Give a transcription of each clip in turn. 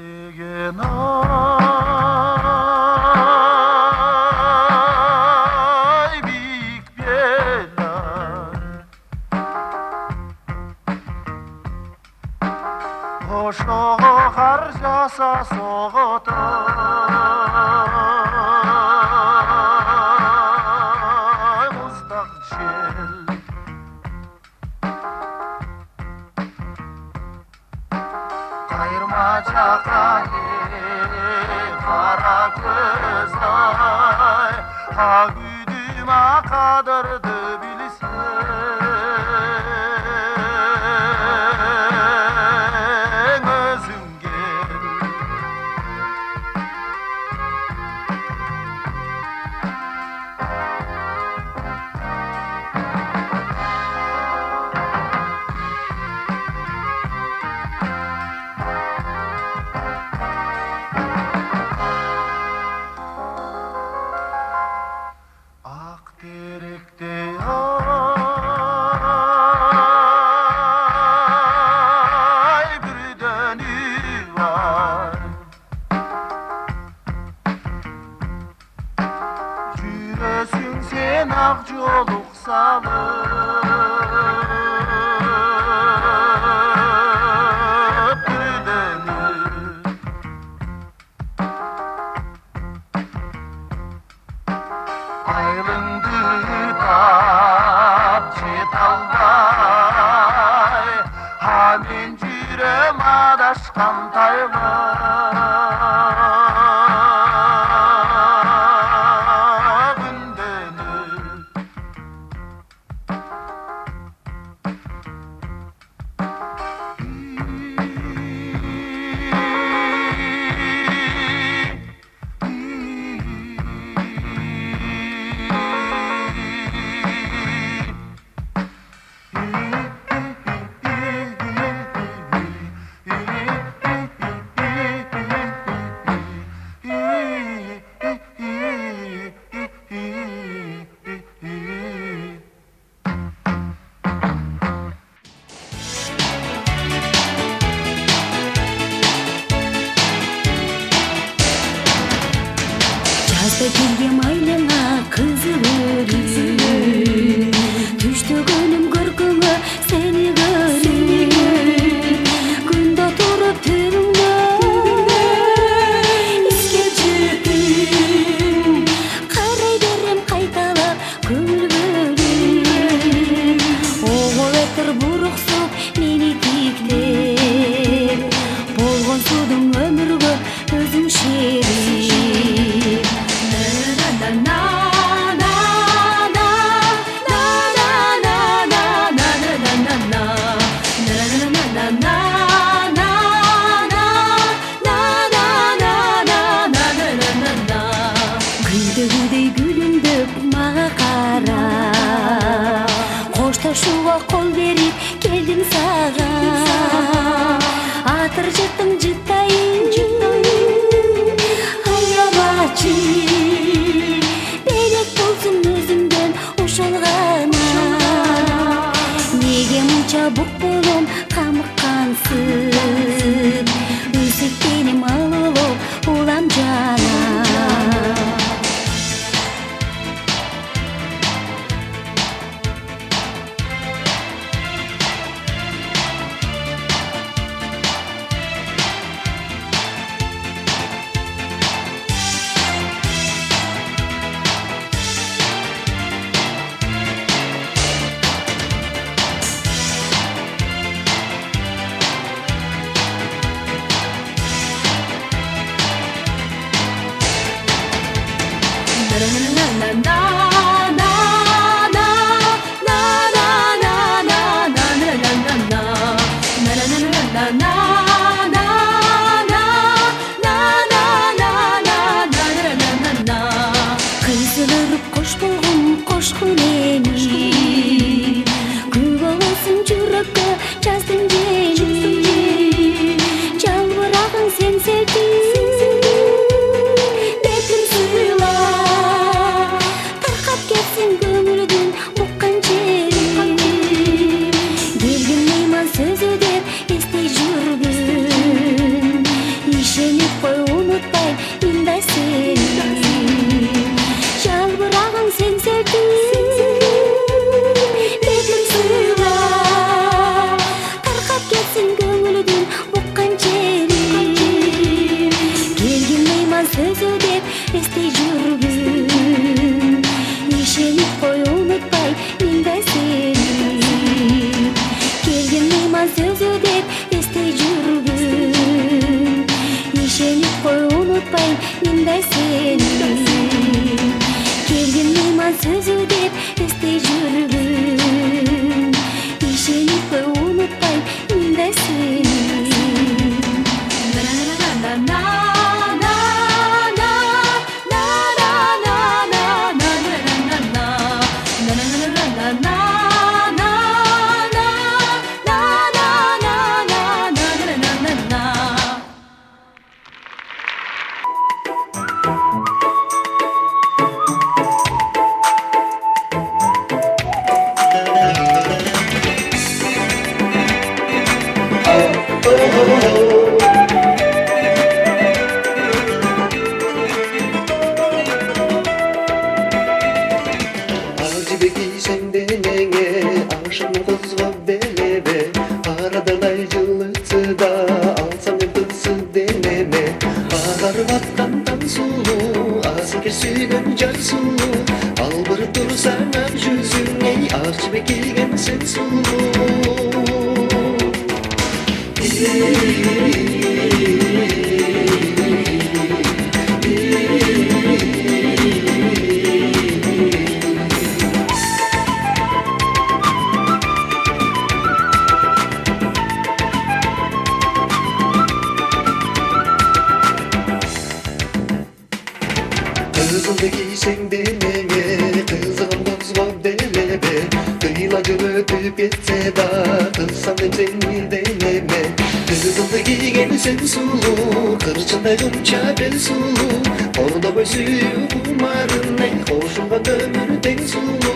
деген бийик бела ошого кар жаса соготой муздак жел кайырма жака кара көз ай күдүм кадырды билсең өзүң кел ак теректей бүрдөнү бар жүрөсүң сен ак жолук салып бүрдөнүп айылыңды тап жет албай мен жүрөм адашкан тайлап үндөнүп жазда келгем айлаңа кызыл өрүк түштөгөнүм көркүңө сени көрүп күндө туруп түбүңдө иске жүрдүм карай берем кайталап көңүл бөлүп ого этир буруксуп мени тиктеп болгон судуң өмүргө өзүң шерик күндөгүдөй күлүмдөп мага кара коштошууга кол берип келдим сага атыр жыттың жыттайын аябачы белек болсун өзүңдөн ошол гана неге мынча бук болом камыккансып өсеккеним алылып улам жана Кызыл өрүк кош болгон кошкун эми күн болосуң жүрөккө жаздын жени жалбырагың сен сетип бетим сыйла таркап кетсин көңүлдүн уккан жери келгин мейман сөзү деп эстей жүргүн иши унутпайм мен да сени. Жалбыраган сен sevdim бетим сууга таркап кетсин көңүлдүн буккан жерим. Келгин мейман сөзү деп эстей жүргүн, ишенип кой унутпай мен да сени. Келгин мейман сөзү деп эстей жүргүн, ишенип кой унутпай мен да сени. Келгин мейман сөзү деп эстей жүргүн, ишенип кой унутпай мен да сени. Suygun jar sulu, albır dursana yüzüne, ağaç bekilgen sen sulu. Kızıldı giysen deneme, kızığım bozma deneme. Kıylacı ötüp geçse da, kılsam seni deneme. Kızıldı giygen sen sulu, kırçında yumça bel sulu. Orada boy suyu umarın ne, hoşuma ömürden sulu.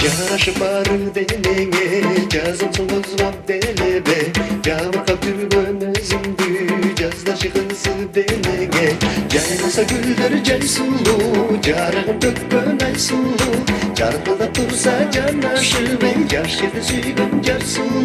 Yaraşı barı denene, cazımsın bozmap deneme. Yağmur kaptırgın özündü, cazdaşı kızı denene. Yaylasa güller cay sulu, carağın dökkön ay sulu. Çarpıda tursa canaşı ve yaş yedi süygün car sulu.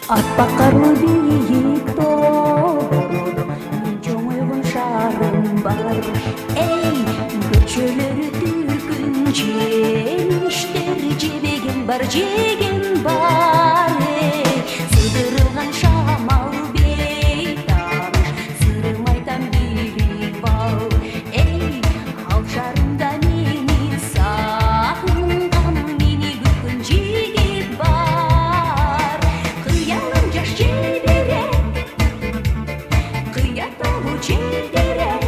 Атпаккарлы бийик тоолордо мен жоңойгон шаарым бар. Эй, көчөлөрү түркүн жемиштер жебеген бар, жеген бар. Эй, сыдырылган шамал бейтаныш, сырым айтам билип ал. Эй, ал шарымда мени сагынган, мени күткөн жигит бар. Кыялым жаш желбирек, кыя толуу желдирек,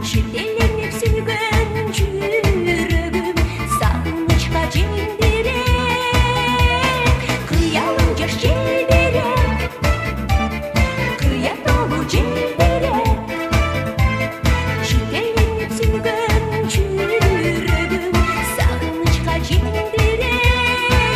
жетеленип сүйгөн жүрөгүм сагынычка жеңдирек. Кыялым жаш желбирек, кыя толуу желдирек, жетеленип сүйгөн жүрөгүм сагынычка жеңдирек.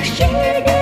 жаш жерде